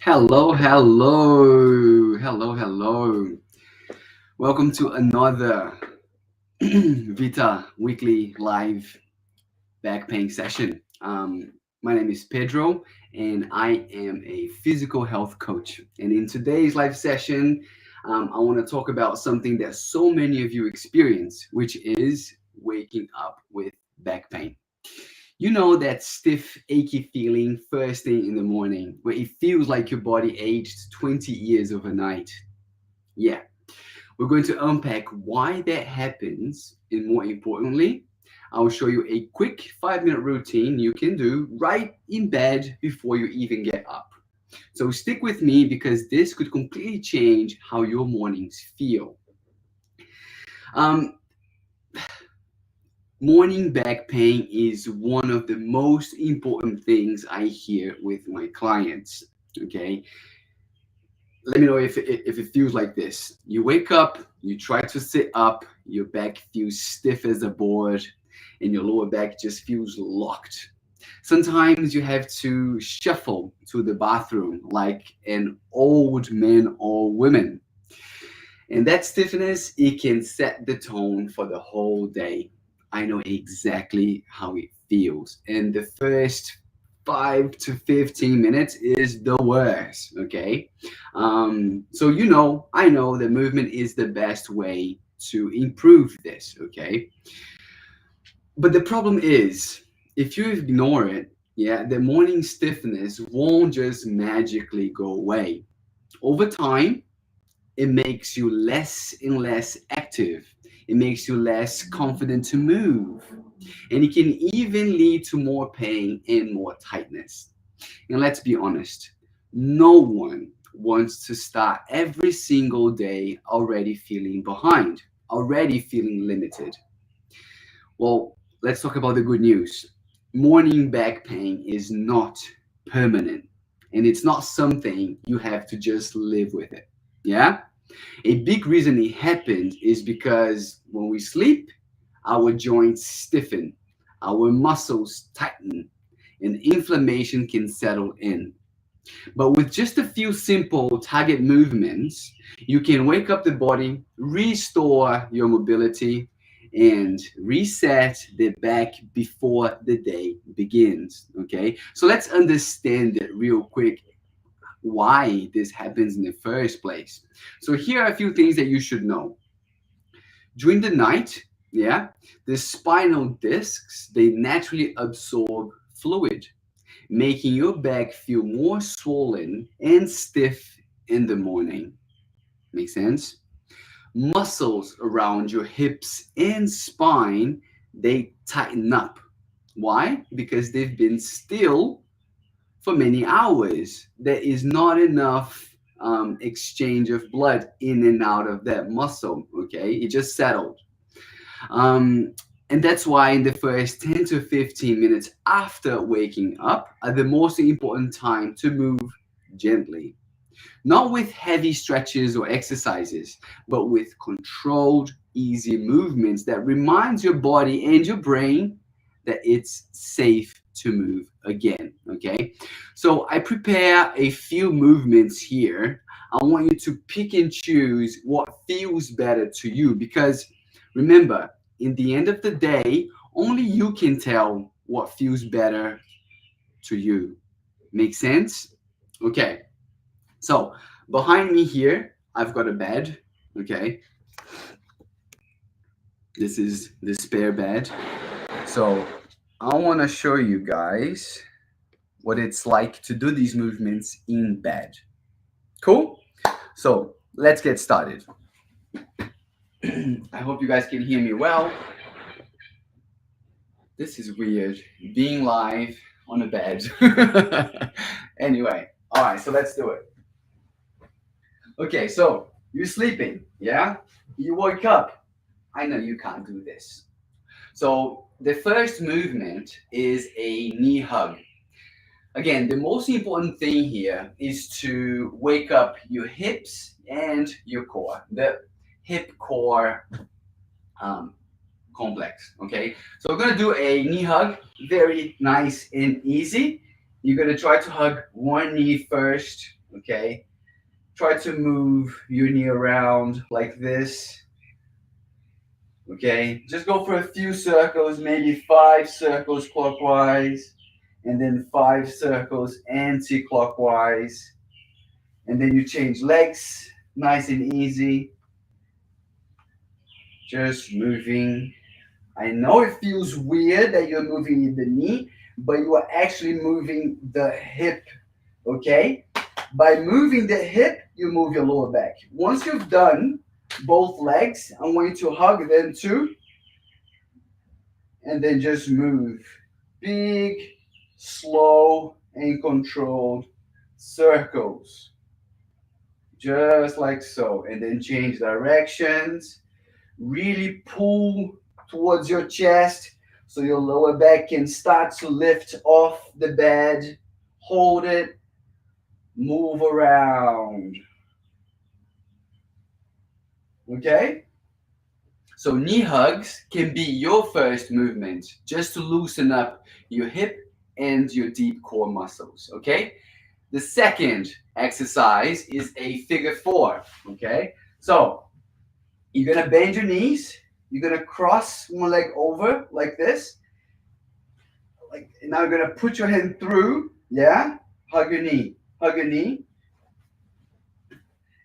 Hello, hello, hello, hello. Welcome to another Vita weekly live back pain session. My name is Pedro, and I am a physical health coach. And in today's live session, I want to talk about something that so many of you experience, which is waking up with back pain. You know that stiff, achy feeling first thing in the morning where it feels like your body aged 20 years overnight. Yeah, we're going to unpack why that happens, and more importantly, I'll show you a quick 5-minute routine you can do right in bed before you even get up. So stick with me because this could completely change how your mornings feel. Um, Morning back pain is one of the most important things I hear with my clients. Okay, let me know if it feels like this. You wake up, you try to sit up, your back feels stiff as a board, and your lower back just feels locked. Sometimes you have to shuffle to the bathroom like an old man or woman. And that stiffness, it can set the tone for the whole day. I know exactly how it feels. And the first 5 to 15 minutes is the worst, okay? I know that movement is the best way to improve this, okay? But the problem is, if you ignore it, yeah, the morning stiffness won't just magically go away. Over time, it makes you less and less active. It makes you less confident to move. And it can even lead to more pain and more tightness. And let's be honest, no one wants to start every single day already feeling behind, already feeling limited. Well, let's talk about the good news. Morning back pain is not permanent, and it's not something you have to just live with it. Yeah? A big reason it happens is because when we sleep, our joints stiffen, our muscles tighten, and inflammation can settle in. But with just a few simple target movements, you can wake up the body, restore your mobility, and reset the back before the day begins. Okay, so let's understand it real quick why this happens in the first place. So here are a few things that you should know. During the night, yeah, the spinal discs they naturally absorb fluid, making your back feel more swollen and stiff in the morning. Make sense? Muscles around your hips and spine they tighten up. Why? Because they've been still for many hours. There is not enough exchange of blood in and out of that muscle. Okay, it just settled. Um, and that's why in the first 10 to 15 minutes after waking up are the most important time to move gently. Not with heavy stretches or exercises, but with controlled, easy movements that reminds your body and your brain that it's safe to move again. Okay. So I prepare a few movements here. I want you to pick and choose what feels better to you because remember, in the end of the day, only you can tell what feels better to you. Make sense? Okay. So behind me here, I've got a bed. Okay, this is the spare bed. So I want to show you guys what it's like to do these movements in bed. Cool. So let's get started. I hope you guys can hear me well. This is weird being live on a bed. Anyway, all right, so let's do it. Okay, so you're sleeping, yeah? You woke up. I know you can't do this. So the first movement is a knee hug. Again, the most important thing here is to wake up your hips and your core, the hip core um, complex. Okay, so we're gonna do a knee hug, very nice and easy. You're gonna try to hug one knee first, Okay, try to move your knee around like this. Okay, just go for a few circles, maybe 5 circles clockwise, and then 5 circles anti-clockwise, and then you change legs, nice and easy, just moving. I know it feels weird that you're moving the knee, but you are actually moving the hip, okay? By moving the hip, you move your lower back. Once you've done both legs, I want you to hug them too, and then just move. Big, slow, and controlled circles, just like so. And then change directions. Really pull towards your chest so your lower back can start to lift off the bed. Hold it, move around. Okay? So knee hugs can be your first movement just to loosen up your hip and your deep core muscles. Okay? The second exercise is a figure four. Okay? So you're gonna bend your knees. You're gonna cross one leg over like this. Like now you're gonna put your hand through. Yeah. Hug your knee. Hug your knee.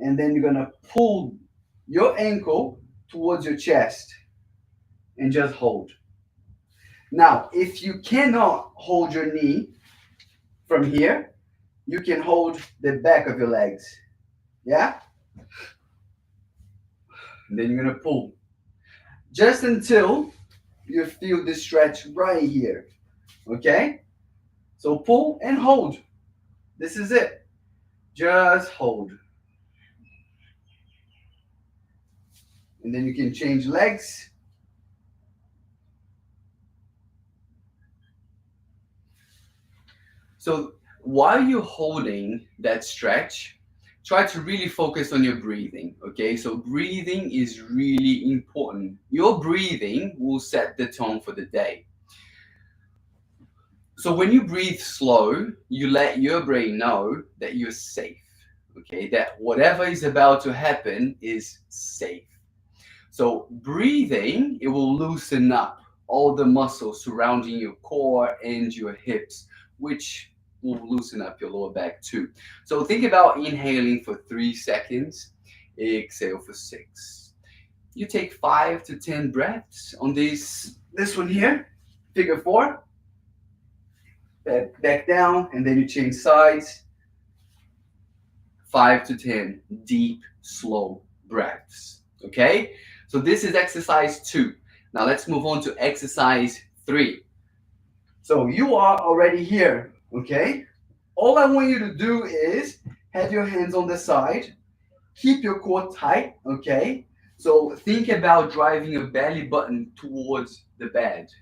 And then you're gonna pull your ankle towards your chest and just hold. Now, if you cannot hold your knee from here, you can hold the back of your legs. Yeah? And then you're gonna pull. Just until you feel this stretch right here. Okay? So pull and hold. This is it. Just hold. And then you can change legs. So while you're holding that stretch, try to really focus on your breathing. Okay, so breathing is really important. Your breathing will set the tone for the day. So when you breathe slow, you let your brain know that you're safe. Okay, that whatever is about to happen is safe. So breathing, it will loosen up all the muscles surrounding your core and your hips, which will loosen up your lower back too. So think about inhaling for 3 seconds, exhale for 6. You take 5 to 10 breaths on this one here, figure four, back down, and then you change sides. 5 to 10 deep, slow breaths. Okay? So this is exercise 2. Now let's move on to exercise 3. So you are already here, okay? All I want you to do is have your hands on the side, keep your core tight, okay? So think about driving your belly button towards the bed.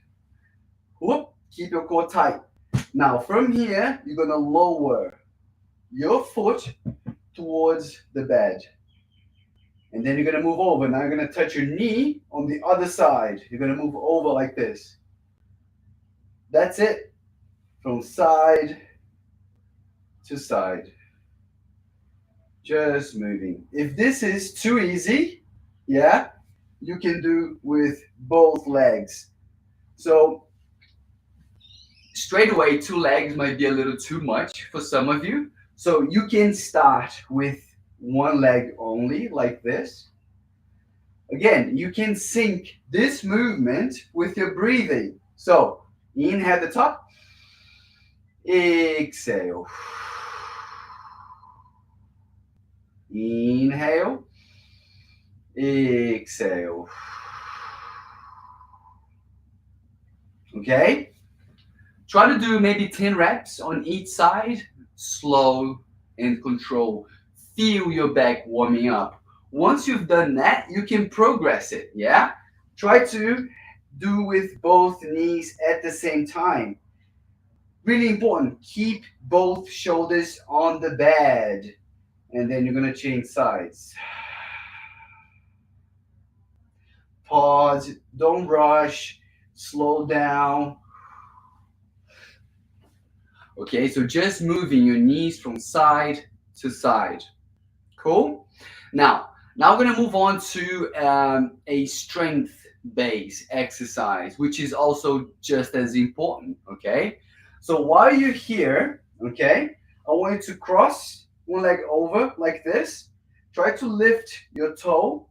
Whoop, keep your core tight. Now from here, you're gonna lower your foot towards the bed. And then you're gonna move over. Now you're gonna touch your knee on the other side. You're gonna move over like this. That's it. From side to side. Just moving. If this is too easy, yeah, you can do with both legs. So straight away, 2 legs might be a little too much for some of you. So you can start with one leg only, like this. Again, you can sync this movement with your breathing. So inhale at the top, exhale. Inhale, exhale. Okay? Try to do maybe 10 reps on each side, slow and control. Feel your back warming up. Once you've done that, you can progress it, yeah? Try to do with both knees at the same time. Really important, keep both shoulders on the bed. And then you're gonna change sides. Pause, don't rush, slow down. Okay, so just moving your knees from side to side. Cool. Now we're gonna move on to a strength based exercise, which is also just as important. Okay. So while you're here, okay, I want you to cross one leg over like this. Try to lift your toe.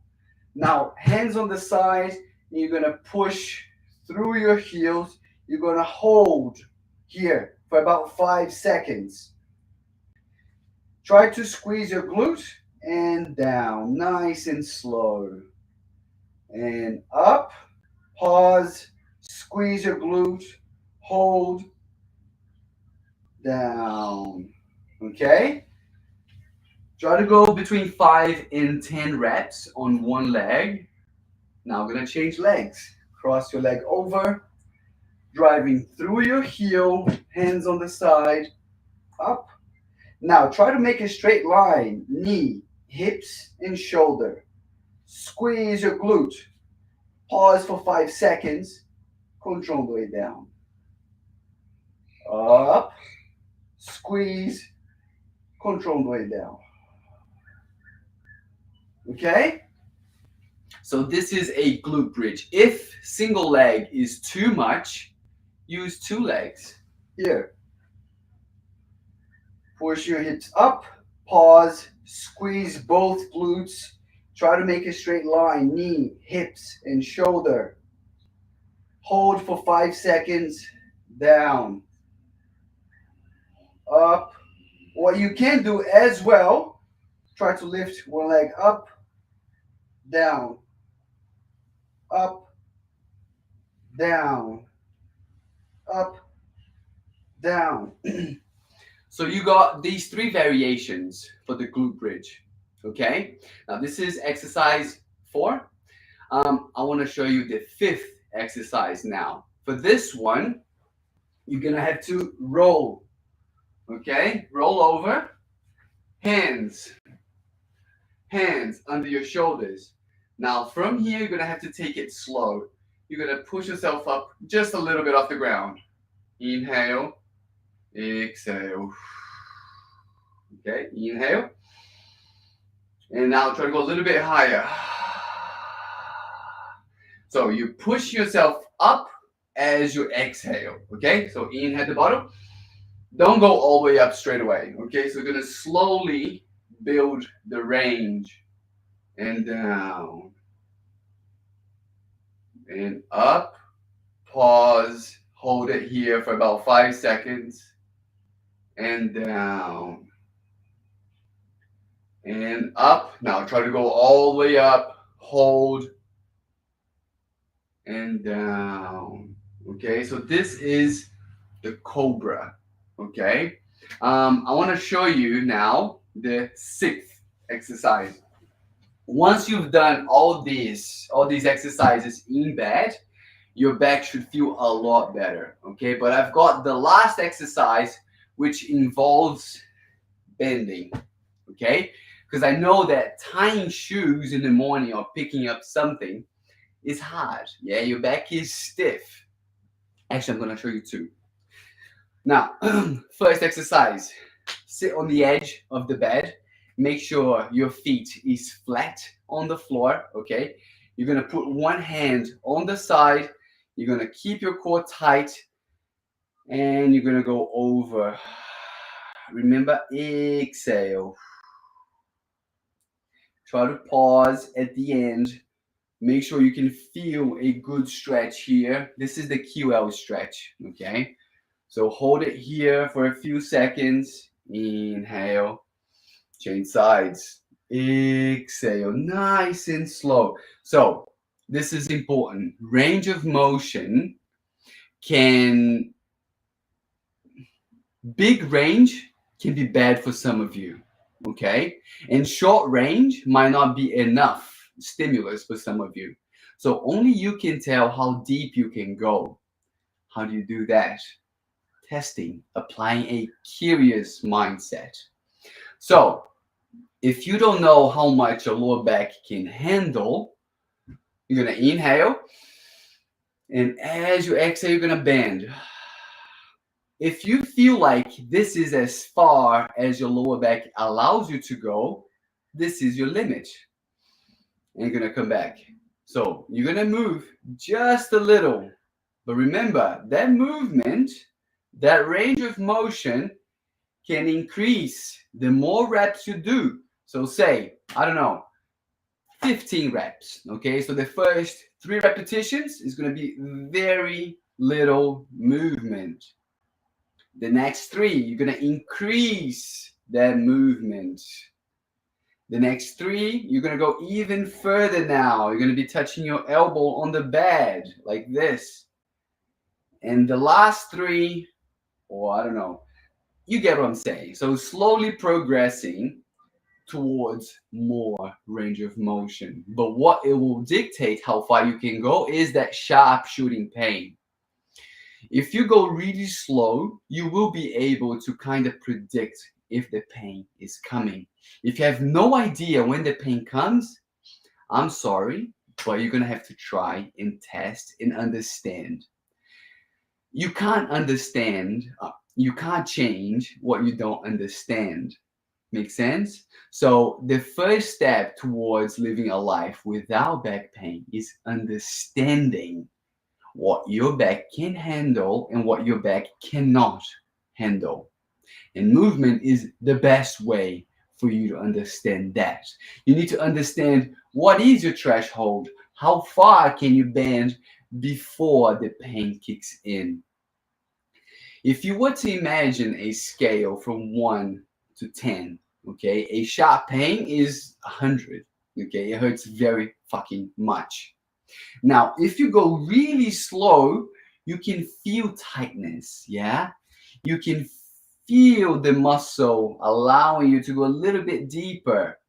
Now, hands on the side, and you're gonna push through your heels. You're gonna hold here for about 5 seconds. Try to squeeze your glute and down, nice and slow. And up, pause, squeeze your glute, hold, down. Okay? Try to go between 5 and 10 reps on one leg. Now we're gonna change legs. Cross your leg over, driving through your heel, hands on the side, up. Now try to make a straight line, knee, hips, and shoulder. Squeeze your glute. Pause for 5 seconds. Control the way down. Up. Squeeze. Control the way down. Okay? So this is a glute bridge. If single leg is too much, use two legs. Here. Push your hips up. Pause. Squeeze both glutes. Try to make a straight line. Knee, hips, and shoulder. Hold for 5 seconds. Down. Up. What you can do as well, try to lift one leg up, down, up, down, up, down. So you got these three variations for the glute bridge. Okay. Now this is exercise 4. I want to show you the 5th exercise now. For this one, you're gonna have to roll. Okay, roll over, hands under your shoulders. Now from here, you're gonna have to take it slow. You're gonna push yourself up just a little bit off the ground. Inhale, exhale. Okay, inhale. And now try to go a little bit higher. So you push yourself up as you exhale. Okay, so inhale at the bottom. Don't go all the way up straight away. Okay, so we're gonna slowly build the range. And down. And up. Pause. Hold it here for about 5 seconds. And down. And up. Now try to go all the way up. Hold. And down. Okay, so this is the cobra. Okay. I want to show you now the 6th exercise. Once you've done all these exercises in bed, your back should feel a lot better. Okay, but I've got the last exercise, which involves bending. Okay, because I know that tying shoes in the morning or picking up something is hard. Yeah, your back is stiff. Actually, I'm gonna show you two. Now, first exercise, sit on the edge of the bed. Make sure your feet is flat on the floor, okay? You're gonna put one hand on the side. You're gonna keep your core tight and you're gonna go over. Remember, exhale. Try to pause at the end. Make sure you can feel a good stretch here. This is the QL stretch, okay? So hold it here for a few seconds. Inhale. Change sides. Exhale. Nice and slow. So this is important. Range of motion big range can be bad for some of you, okay? And short range might not be enough stimulus for some of you. So only you can tell how deep you can go. How do you do that? Testing, applying a curious mindset. So if you don't know how much your lower back can handle, you're gonna inhale, and as you exhale, you're gonna bend. If you feel like this is as far as your lower back allows you to go, this is your limit. And you're gonna come back. So you're gonna move just a little. But remember, that movement, that range of motion can increase the more reps you do. So say, I don't know, 15 reps. Okay, so the first 3 repetitions is gonna be very little movement. The next 3, you're gonna increase that movement. The next 3, you're gonna go even further now. You're gonna be touching your elbow on the bed like this. And the last 3, or I don't know, you get what I'm saying. So slowly progressing towards more range of motion. But what it will dictate how far you can go is that sharp shooting pain. If you go really slow, you will be able to kind of predict if the pain is coming. If you have no idea when the pain comes, I'm sorry, but you're going to have to try and test and understand. You can't understand, you can't change what you don't understand. Make sense? So the first step towards living a life without back pain is understanding what your back can handle and what your back cannot handle. And movement is the best way for you to understand that. You need to understand what is your threshold, how far can you bend before the pain kicks in. If you were to imagine a scale from 1 to 10, okay, a sharp pain is 100, okay, it hurts very fucking much. Now, if you go really slow, you can feel tightness, yeah? You can feel the muscle allowing you to go a little bit deeper.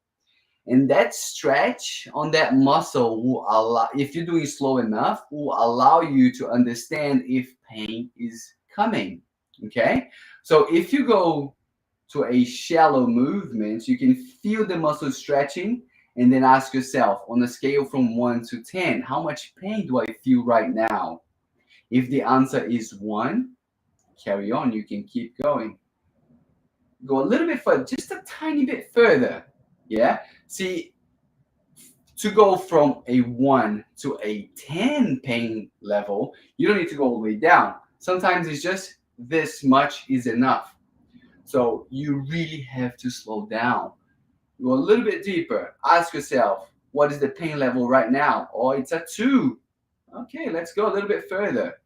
And that stretch on that muscle will allow, if you're doing slow enough, will allow you to understand if pain is coming, okay? So if you go to a shallow movement, you can feel the muscle stretching and then ask yourself on a scale from 1 to 10, how much pain do I feel right now? If the answer is 1, carry on, you can keep going. Go a little bit further, just a tiny bit further. Yeah? See, to go from a 1 to a 10 pain level, you don't need to go all the way down. Sometimes it's just this much is enough. So you really have to slow down. Go a little bit deeper. Ask yourself, what is the pain level right now? Oh, it's a 2. Okay, let's go a little bit further.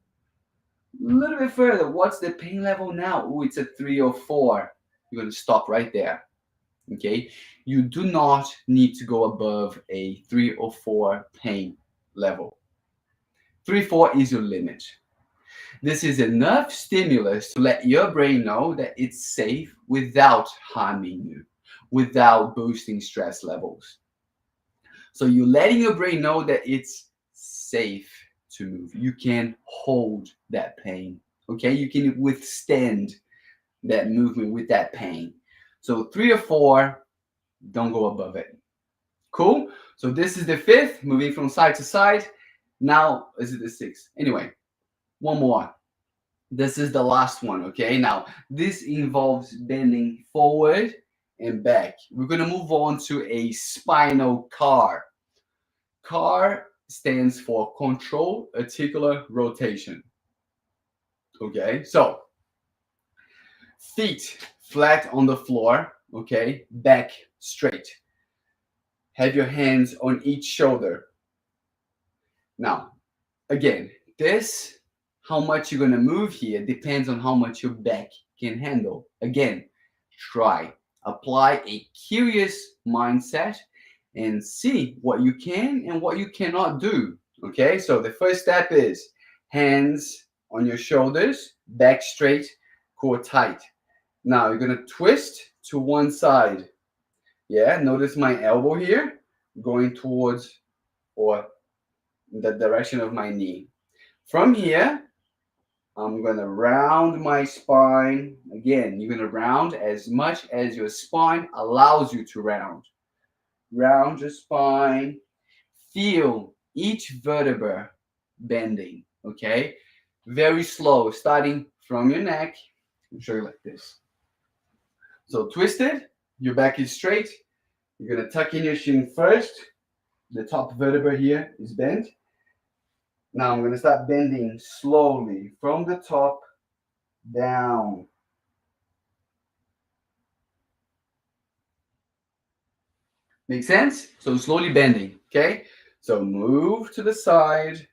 A little bit further. What's the pain level now? Oh, it's a 3 or 4. You're going to stop right there. Okay? You do not need to go above a 3 or 4 pain level. 3, 4 is your limit. This is enough stimulus to let your brain know that it's safe without harming you, without boosting stress levels. So you're letting your brain know that it's safe to move. You can hold that pain, okay? You can withstand that movement with that pain. So 3 or 4, don't go above it. Cool? So this is the 5th, moving from side to side. Now, is it the 6th? Anyway, one more. This is the last one, okay? Now, this involves bending forward and back. We're going to move on to a spinal car. CAR stands for control articular rotation. Okay, so feet flat on the floor, okay, back straight. Have your hands on each shoulder. Now, again, this, how much you're going to move here depends on how much your back can handle. Again, try, apply a curious mindset and see what you can and what you cannot do. Okay, so the first step is hands on your shoulders, back straight, core tight. Now you're going to twist to one side. Yeah, notice my elbow here going towards or the direction of my knee. From here, I'm going to round my spine. Again, you're going to round as much as your spine allows you to round. Round your spine. Feel each vertebra bending, okay? Very slow, starting from your neck, I'll show you like this. So twisted, your back is straight. You're gonna tuck in your shin first. The top vertebra here is bent. Now I'm gonna start bending slowly from the top down. Make sense? So slowly bending, okay? So move to the side,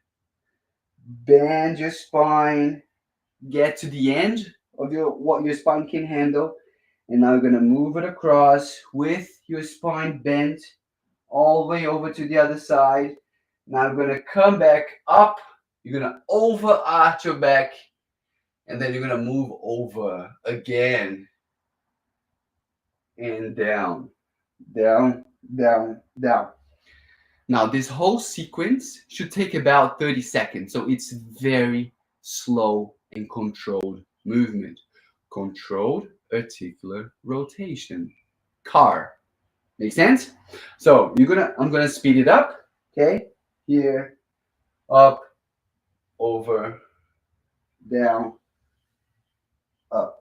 bend your spine, get to the end of what your spine can handle, and now you're gonna move it across with your spine bent all the way over to the other side. Now you're gonna come back up, you're gonna over arch your back, and then you're gonna move over again and down, down, down, down. Now, this whole sequence should take about 30 seconds. So it's very slow and controlled movement. Controlled articular rotation. Car. Make sense? So I'm gonna speed it up. Okay? Here, up, over, down, up.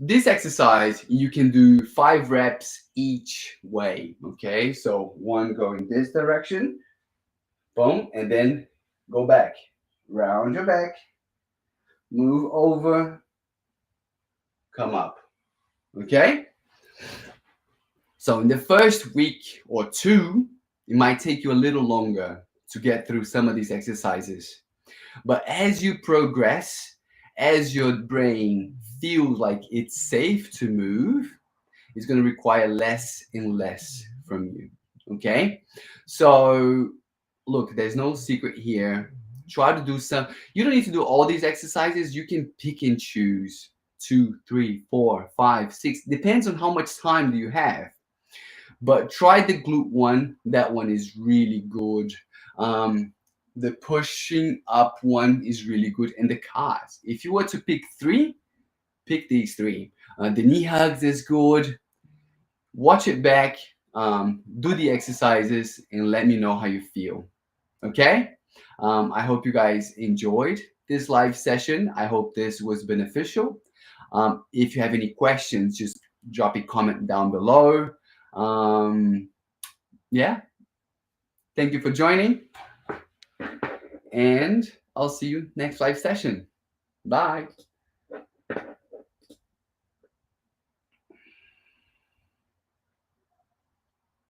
This exercise, you can do 5 reps each way, okay? So one going this direction, boom, and then go back. Round your back, move over, come up, okay? So in the first week or two, it might take you a little longer to get through some of these exercises. But as you progress, as your brain feels like it's safe to move, it's going to require less and less from you. Okay? So, look, there's no secret here. Try to do some. You don't need to do all these exercises. You can pick and choose 2, 3, 4, 5, 6. Depends on how much time do you have. But try the glute one. That one is really good. The pushing up one is really good, and the calves. If you were to pick 3, pick these 3. The knee hugs is good. Watch it back, do the exercises, and let me know how you feel. Okay? I hope you guys enjoyed this live session. I hope this was beneficial. If you have any questions, just drop a comment down below. Yeah. Thank you for joining. And I'll see you next live session. Bye.